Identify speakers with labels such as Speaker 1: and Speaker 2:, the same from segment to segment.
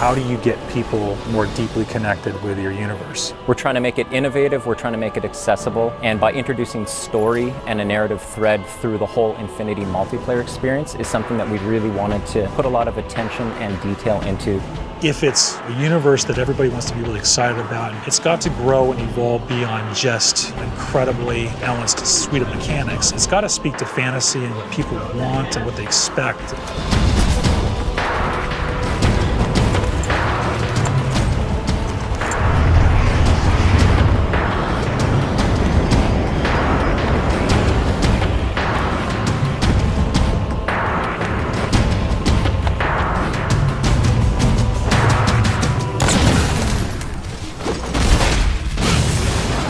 Speaker 1: how do you get people more deeply connected with your universe?
Speaker 2: We're trying to make it innovative, we're trying to make it accessible, and by introducing story and a narrative thread through the whole Infinity multiplayer experience is something that we really wanted to put a lot of attention and detail into.
Speaker 1: If it's a universe that everybody wants to be really excited about, it's got to grow and evolve beyond just an incredibly balanced suite of mechanics. It's got to speak to fantasy and what people want and what they expect.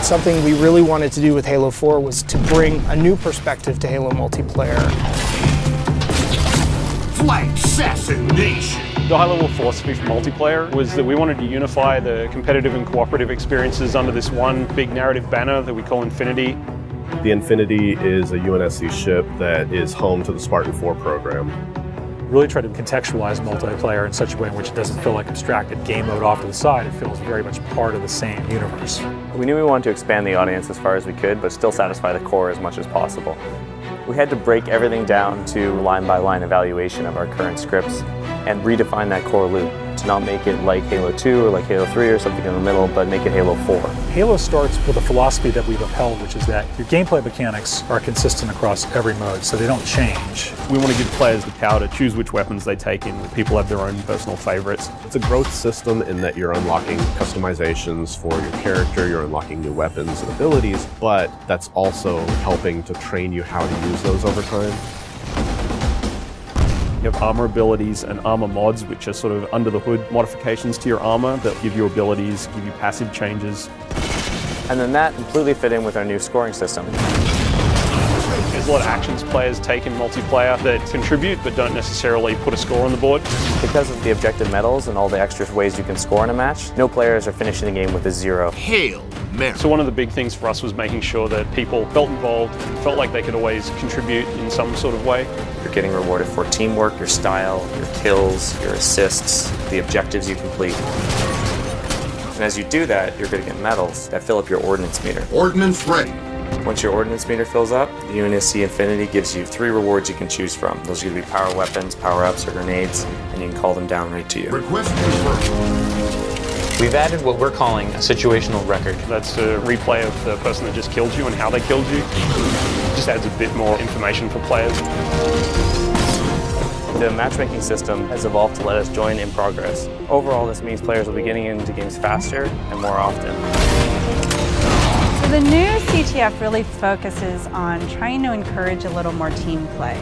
Speaker 3: Something we really wanted to do with Halo 4 was to bring a new perspective to Halo multiplayer.
Speaker 4: Flight assassination!
Speaker 5: The high-level philosophy for multiplayer was that we wanted to unify the competitive and cooperative experiences under this one big narrative banner that we call Infinity.
Speaker 6: The Infinity is a UNSC ship that is home to the Spartan 4 program.
Speaker 1: Really try to contextualize multiplayer in such a way in which it doesn't feel like abstracted game mode off to the side. It feels very much part of the same universe.
Speaker 7: We knew we wanted to expand the audience as far as we could, but still satisfy the core as much as possible. We had to break everything down to line-by-line evaluation of our current scripts and redefine that core loop to not make it like Halo 2 or like Halo 3 or something in the middle, but make it Halo 4.
Speaker 1: Halo starts with a philosophy that we've upheld, which is that your gameplay mechanics are consistent across every mode, so they don't change.
Speaker 5: We want to give players the power to choose which weapons they take in. People have their own personal favorites.
Speaker 6: It's a growth system in that you're unlocking customizations for your character, you're unlocking new weapons and abilities, but that's also helping to train you how to use those over time.
Speaker 5: You have armor abilities and armor mods, which are sort of under the hood modifications to your armor that give you abilities, give you passive changes.
Speaker 7: And then that completely fit in with our new scoring system.
Speaker 5: There's a lot of actions players take in multiplayer that contribute but don't necessarily put a score on the board.
Speaker 7: Because of the objective medals and all the extra ways you can score in a match, no players are finishing the game with a 0.
Speaker 4: Hail Mary.
Speaker 5: So one of the big things for us was making sure that people felt involved, felt like they could always contribute in some sort of way.
Speaker 7: You're getting rewarded for teamwork, your style, your kills, your assists, the objectives you complete. And as you do that, you're going to get medals that fill up your ordnance meter.
Speaker 4: Ordnance ready.
Speaker 7: Once your ordnance meter fills up, the UNSC Infinity gives you 3 rewards you can choose from. Those are going to be power weapons, power-ups, or grenades, and you can call them down right to you.
Speaker 4: Request confirmed.
Speaker 8: We've added what we're calling a situational record.
Speaker 5: That's a replay of the person that just killed you and how they killed you. It just adds a bit more information for players.
Speaker 7: The matchmaking system has evolved to let us join in progress. Overall, this means players will be getting into games faster and more often.
Speaker 9: So the new CTF really focuses on trying to encourage a little more team play.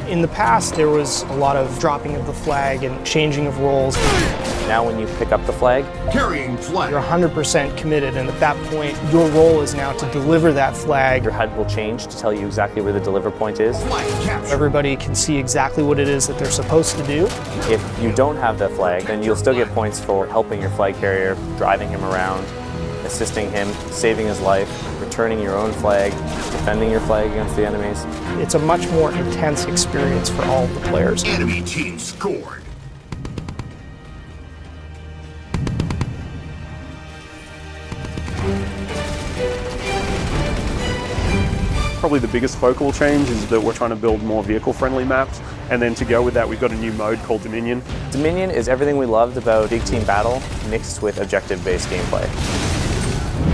Speaker 3: In the past, there was a lot of dropping of the flag and changing of roles.
Speaker 7: Now when you pick up the flag,
Speaker 4: Carrying flag.
Speaker 3: You're 100% committed, and at that point, your role is now to deliver that flag.
Speaker 7: your HUD will change to tell you exactly where the deliver point is.
Speaker 4: Flag capture.
Speaker 3: Everybody can see exactly what it is that they're supposed to do.
Speaker 7: If you don't have that flag, then you'll still get points for helping your flag carrier, driving him around, assisting him, saving his life, returning your own flag, defending your flag against the enemies.
Speaker 3: It's a much more intense experience for all of the players.
Speaker 4: Enemy team scored.
Speaker 5: Probably the biggest focal change is that we're trying to build more vehicle-friendly maps, and then to go with that, we've got a new mode called Dominion.
Speaker 7: Dominion is everything we loved about big team battle mixed with objective-based gameplay.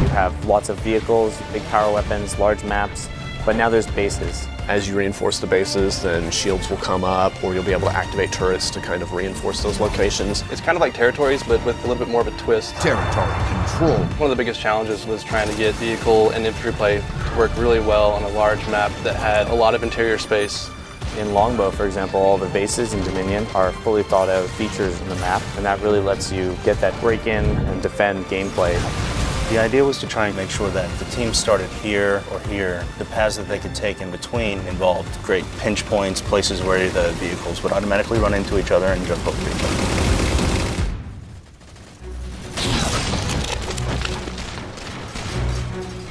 Speaker 7: You have lots of vehicles, big power weapons, large maps, but now there's bases.
Speaker 6: As you reinforce the bases, then shields will come up, or you'll be able to activate turrets to kind of reinforce those locations.
Speaker 10: It's kind of like territories, but with a little bit more of a twist.
Speaker 4: Territory control.
Speaker 10: One of the biggest challenges was trying to get vehicle and infantry play to work really well on a large map that had a lot of interior space.
Speaker 7: In Longbow, for example, all the bases in Dominion are fully thought out features in the map, and that really lets you get that break-in and defend gameplay.
Speaker 11: The idea was to try and make sure that if the team started here or here, the paths that they could take in between involved great pinch points, places where the vehicles would automatically run into each other and jump over each other.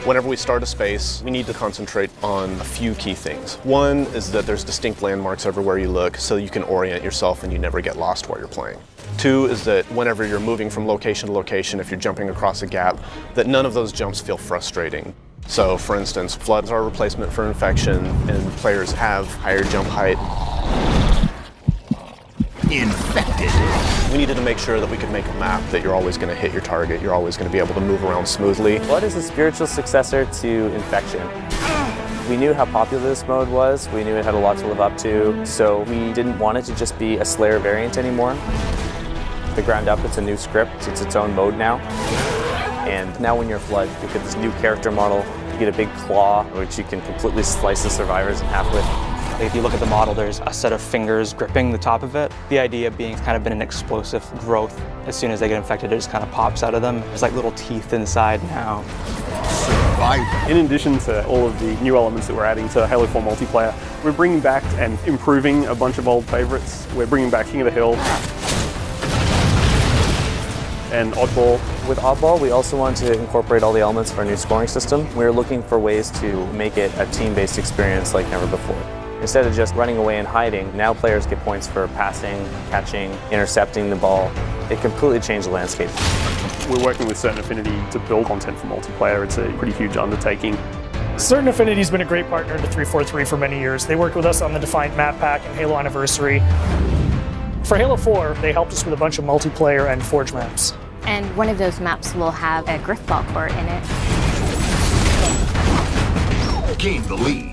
Speaker 6: Whenever we start a space, we need to concentrate on a few key things. One is that there's distinct landmarks everywhere you look so you can orient yourself and you never get lost while you're playing. Two is that whenever you're moving from location to location, if you're jumping across a gap, that none of those jumps feel frustrating. So for instance, floods are a replacement for infection and players have higher jump height.
Speaker 4: Infected.
Speaker 6: We needed to make sure that we could make a map that you're always going to hit your target, you're always going to be able to move around smoothly.
Speaker 7: Flood is a spiritual successor to Infection. We knew how popular this mode was, we knew it had a lot to live up to, so we didn't want it to just be a Slayer variant anymore. The ground up, it's a new script, it's its own mode now. And now when you're Flood, you get this new character model, you get a big claw, which you can completely slice the survivors in half with.
Speaker 8: If you look at the model, there's a set of fingers gripping the top of it. The idea being it's kind of been an explosive growth. As soon as they get infected, it just kind of pops out of them. There's like little teeth inside now.
Speaker 4: Survivor.
Speaker 5: In addition to all of the new elements that we're adding to Halo 4 multiplayer, we're bringing back and improving a bunch of old favorites. We're bringing back King of the Hill and Oddball.
Speaker 7: With Oddball, we also want to incorporate all the elements of our new scoring system. We're looking for ways to make it a team-based experience like never before. Instead of just running away and hiding, now players get points for passing, catching, intercepting the ball. It completely changed the landscape.
Speaker 5: We're working with Certain Affinity to build content for multiplayer. It's a pretty huge undertaking.
Speaker 3: Certain Affinity's been a great partner to 343 for many years. They worked with us on the Defiant map pack and Halo Anniversary. For Halo 4, they helped us with a bunch of multiplayer and Forge maps.
Speaker 12: And one of those maps will have a Grifball court in it.
Speaker 4: Gain the lead.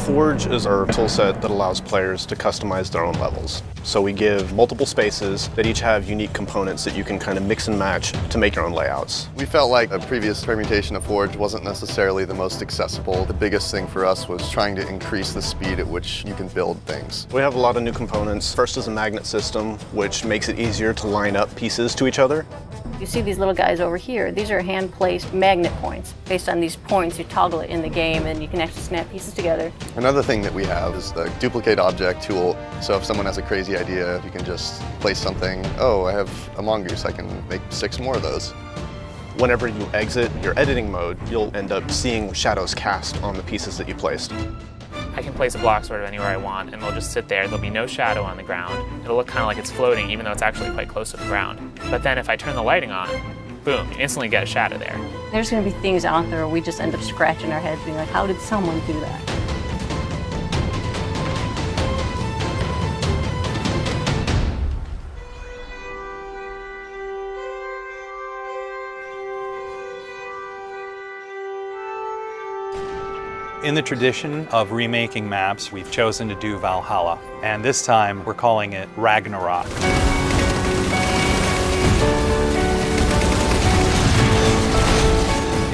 Speaker 6: Forge is our toolset that allows players to customize their own levels. So we give multiple spaces that each have unique components that you can kind of mix and match to make your own layouts.
Speaker 13: We felt like a previous permutation of Forge wasn't necessarily the most accessible. The biggest thing for us was trying to increase the speed at which you can build things.
Speaker 6: We have a lot of new components. First is a magnet system, which makes it easier to line up pieces to each other.
Speaker 14: You see these little guys over here. These are hand-placed magnet points. Based on these points, you toggle it in the game and you can actually snap pieces together.
Speaker 13: Another thing that we have is the duplicate object tool. So if someone has a crazy idea, you can just place something. Oh, I have a mongoose. I can make 6 more of those.
Speaker 6: Whenever you exit your editing mode, you'll end up seeing shadows cast on the pieces that you placed.
Speaker 15: I can place a block sort of anywhere I want, and they'll just sit there. There'll be no shadow on the ground. It'll look kind of like it's floating, even though it's actually quite close to the ground. But then if I turn the lighting on, boom, you instantly get a shadow there.
Speaker 14: There's going to be things out there where we just end up scratching our heads being like, how did someone do that?
Speaker 16: In the tradition of remaking maps, we've chosen to do Valhalla, and this time we're calling it Ragnarok.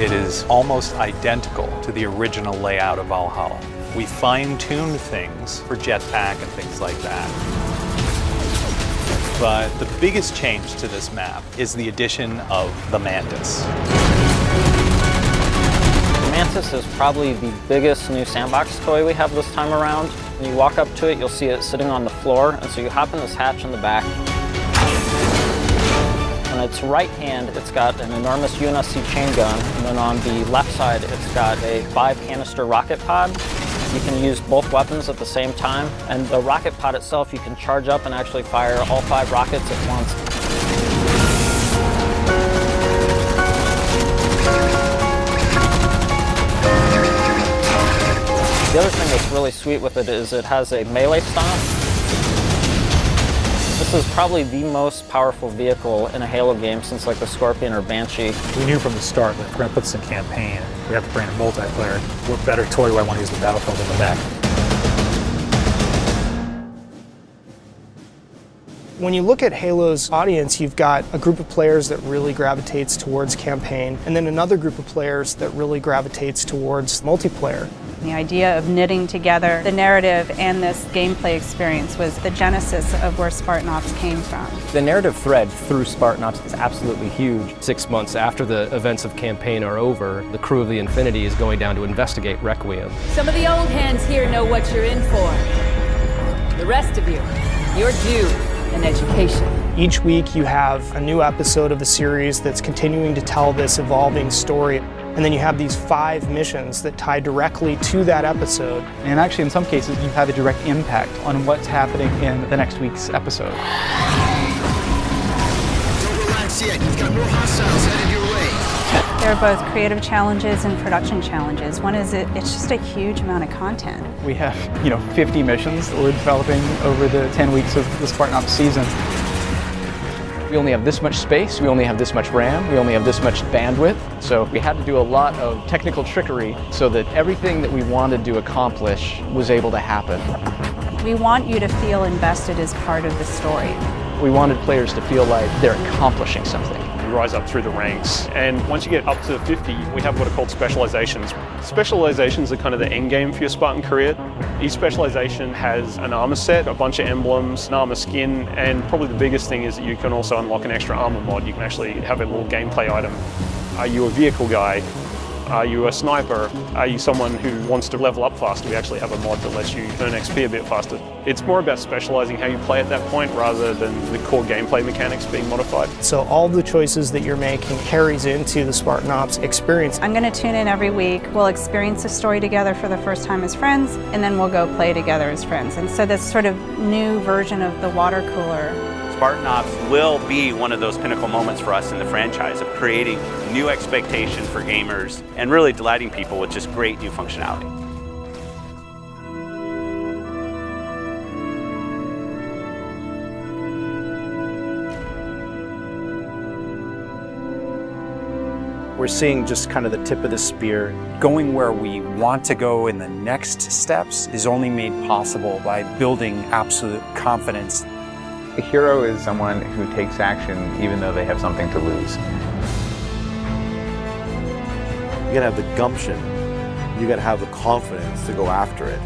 Speaker 16: It is almost identical to the original layout of Valhalla. We fine-tuned things for jetpack and things like that. But the biggest change to this map is the addition of the Mantis.
Speaker 17: Mantis is probably the biggest new sandbox toy we have this time around. When you walk up to it, you'll see it sitting on the floor, and so you hop in this hatch in the back. On its right hand, it's got an enormous UNSC chain gun, and then on the left side, it's got a 5-canister rocket pod. You can use both weapons at the same time, and the rocket pod itself, you can charge up and actually fire all 5 rockets at once. The other thing that's really sweet with it is it has a melee stomp. This is probably the most powerful vehicle in a Halo game since like the Scorpion or Banshee.
Speaker 1: We knew from the start that if we're going to put this in campaign, we have to bring a multiplayer. What better toy do I want to use the Battlefield in the back?
Speaker 3: When you look at Halo's audience, you've got a group of players that really gravitates towards campaign, and then another group of players that really gravitates towards multiplayer.
Speaker 9: The idea of knitting together the narrative and this gameplay experience was the genesis of where Spartan Ops came from.
Speaker 2: The narrative thread through Spartan Ops is absolutely huge.
Speaker 18: 6 months after the events of campaign are over, the crew of the Infinity is going down to investigate Requiem.
Speaker 19: Some of the old hands here know what you're in for. The rest of you, you're due an education.
Speaker 3: Each week you have a new episode of the series that's continuing to tell this evolving story. And then you have these 5 missions that tie directly to that episode.
Speaker 20: And actually, in some cases, you have a direct impact on what's happening in the next week's episode.
Speaker 4: Don't relax yet. You've got more hostiles headed your way.
Speaker 9: There are both creative challenges and production challenges. One is it's just a huge amount of content.
Speaker 20: We have, 50 missions that we're developing over the 10 weeks of the Spartan Ops season. We only have this much space, we only have this much RAM, we only have this much bandwidth. So we had to do a lot of technical trickery so that everything that we wanted to accomplish was able to happen.
Speaker 9: We want you to feel invested as part of the story.
Speaker 20: We wanted players to feel like they're accomplishing something.
Speaker 5: You rise up through the ranks, and once you get up to 50, we have what are called specializations. Specializations are kind of the end game for your Spartan career. Each specialization has an armor set, a bunch of emblems, an armor skin, and probably the biggest thing is that you can also unlock an extra armor mod. You can actually have a little gameplay item. Are you a vehicle guy? Are you a sniper? Are you someone who wants to level up faster? We actually have a mod that lets you earn XP a bit faster. It's more about specializing how you play at that point rather than the core gameplay mechanics being modified.
Speaker 3: So all the choices that you're making carries into the Spartan Ops experience.
Speaker 9: I'm going to tune in every week. We'll experience the story together for the first time as friends, and then we'll go play together as friends. And so this sort of new version of the water cooler.
Speaker 21: Spartan Ops will be one of those pinnacle moments for us in the franchise of creating new expectations for gamers and really delighting people with just great new functionality.
Speaker 22: We're seeing just kind of the tip of the spear.
Speaker 23: Going where we want to go in the next steps is only made possible by building absolute confidence.
Speaker 24: A hero is someone who takes action even though they have something to lose.
Speaker 25: You gotta have the gumption. You gotta have the confidence to go after it.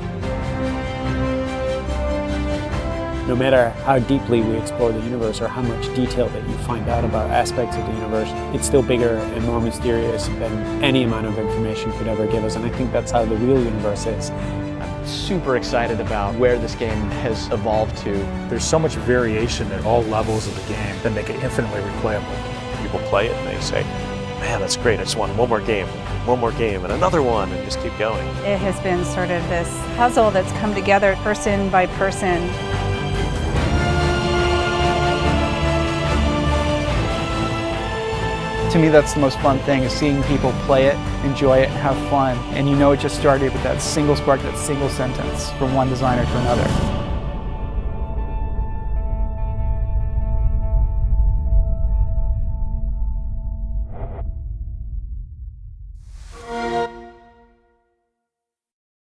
Speaker 26: No matter how deeply we explore the universe or how much detail that you find out about aspects of the universe, it's still bigger and more mysterious than any amount of information could ever give us. And I think that's how the real universe is.
Speaker 20: Super excited about where this game has evolved to.
Speaker 1: There's so much variation at all levels of the game that make it infinitely replayable.
Speaker 27: People play it and they say, man, that's great, I just want one more game, and another one, and just keep going.
Speaker 9: It has been sort of this puzzle that's come together person by person.
Speaker 20: To me, that's the most fun thing, is seeing people play it, enjoy it, and have fun. And it just started with that single spark, that single sentence from one designer to another.